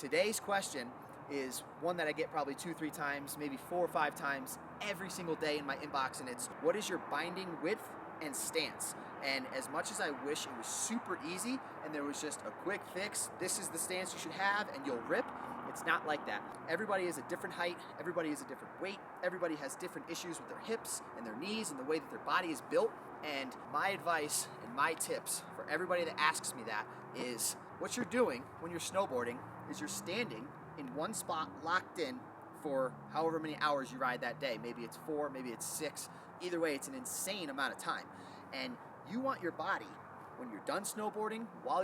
Today's question is one that I get probably 2-3 times, maybe 4 or 5 times every single day in my inbox, and it's, what is your binding width and stance? And as much as I wish it was super easy and there was just a quick fix, this is the stance you should have and you'll rip, it's not like that. Everybody is a different height, everybody is a different weight, everybody has different issues with their hips and their knees and the way that their body is built. And my advice and my tips for everybody that asks me that is, what you're doing when you're snowboarding is you're standing in one spot locked in for however many hours you ride that day. Maybe it's 4, maybe it's 6. Either way, it's an insane amount of time. And you want your body, when you're done snowboarding, while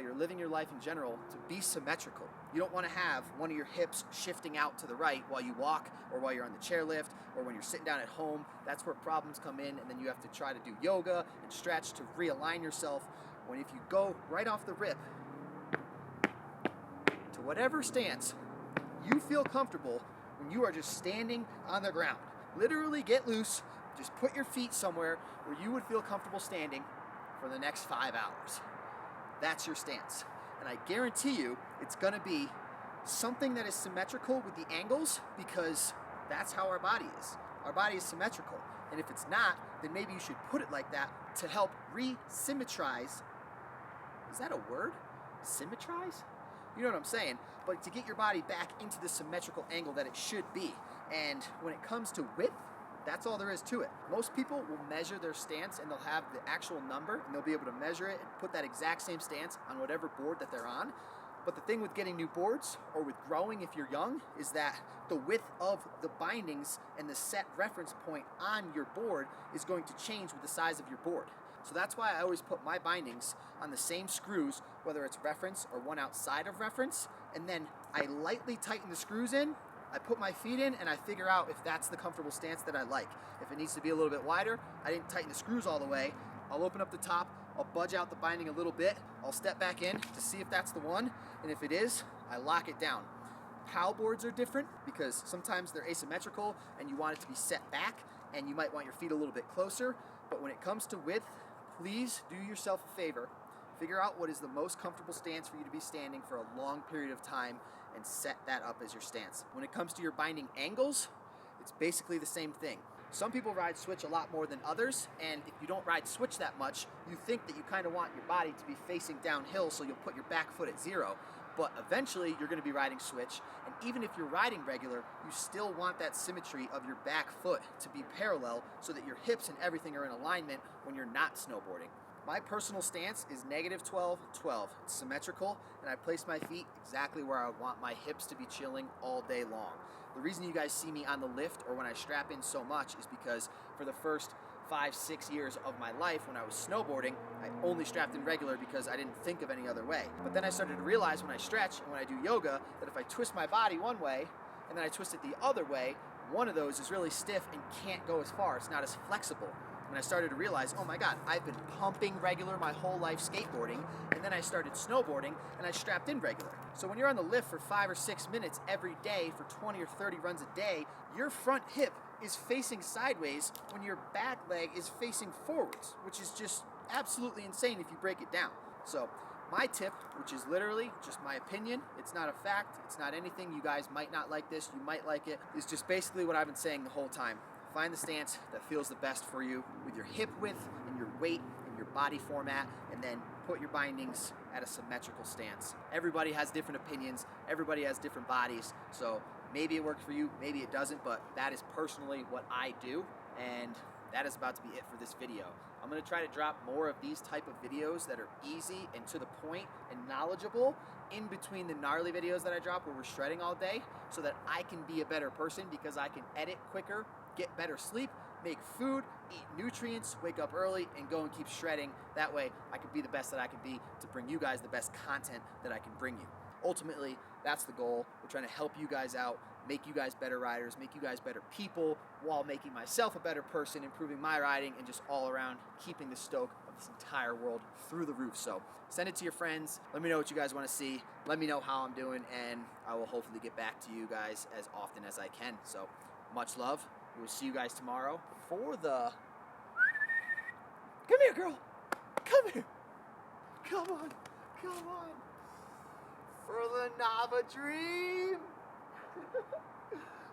you're living your life in general, to be symmetrical. You don't want to have one of your hips shifting out to the right while you walk, or while you're on the chairlift, or when you're sitting down at home. That's where problems come in, and then you have to try to do yoga and stretch to realign yourself. When if you go right off the rip to whatever stance you feel comfortable when you are just standing on the ground. Literally get loose, just put your feet somewhere where you would feel comfortable standing for the next 5 hours. That's your stance. And I guarantee you it's gonna be something that is symmetrical with the angles, because that's how our body is. Our body is symmetrical. And if it's not, then maybe you should put it like that to help re-symmetrize. Is that a word? Symmetrize? You know what I'm saying? But to get your body back into the symmetrical angle that it should be. And when it comes to width, that's all there is to it. Most people will measure their stance and they'll have the actual number and they'll be able to measure it and put that exact same stance on whatever board that they're on. But the thing with getting new boards, or with growing if you're young, is that the width of the bindings and the set reference point on your board is going to change with the size of your board. So that's why I always put my bindings on the same screws, whether it's reference or one outside of reference, and then I lightly tighten the screws in, I put my feet in, and I figure out if that's the comfortable stance that I like. If it needs to be a little bit wider, I didn't tighten the screws all the way, I'll open up the top, I'll budge out the binding a little bit, I'll step back in to see if that's the one, and if it is, I lock it down. POW boards are different because sometimes they're asymmetrical and you want it to be set back and you might want your feet a little bit closer, but when it comes to width, please do yourself a favor. Figure out what is the most comfortable stance for you to be standing for a long period of time and set that up as your stance. When it comes to your binding angles, it's basically the same thing. Some people ride switch a lot more than others, and if you don't ride switch that much, you think that you kind of want your body to be facing downhill, so you'll put your back foot at 0. But eventually you're going to be riding switch, and even if you're riding regular, you still want that symmetry of your back foot to be parallel so that your hips and everything are in alignment when you're not snowboarding. My personal stance is -12, 12. It's symmetrical, and I place my feet exactly where I would want my hips to be chilling all day long. The reason you guys see me on the lift or when I strap in so much is because for the first 5-6 years of my life when I was snowboarding, I only strapped in regular because I didn't think of any other way. But then I started to realize when I stretch and when I do yoga that if I twist my body one way and then I twist it the other way, one of those is really stiff and can't go as far. It's not as flexible. And I started to realize, oh my God, I've been pumping regular my whole life skateboarding, and then I started snowboarding and I strapped in regular. So when you're on the lift for 5 or 6 minutes every day for 20 or 30 runs a day, your front hip is facing sideways when your back leg is facing forwards, which is just absolutely insane if you break it down. So my tip, which is literally just my opinion, it's not a fact, it's not anything, you guys might not like this, you might like it, is just basically what I've been saying the whole time. Find the stance that feels the best for you with your hip width and your weight and your body format, and then put your bindings at a symmetrical stance. Everybody has different opinions, everybody has different bodies, so maybe it works for you, maybe it doesn't, but that is personally what I do, and that is about to be it for this video. I'm going to try to drop more of these type of videos that are easy and to the point and knowledgeable in between the gnarly videos that I drop where we're shredding all day, so that I can be a better person because I can edit quicker, get better sleep, make food, eat nutrients, wake up early, and go and keep shredding. That way I can be the best that I can be to bring you guys the best content that I can bring you. Ultimately, that's the goal. We're trying to help you guys out, make you guys better riders, make you guys better people, while making myself a better person, improving my riding, and just all around keeping the stoke of this entire world through the roof. So send it to your friends. Let me know what you guys want to see. Let me know how I'm doing, and I will hopefully get back to you guys as often as I can. So much love. We'll see you guys tomorrow for the... Come here, girl. Come here. Come on. Come on. for the Nava dream.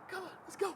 Come on, let's go.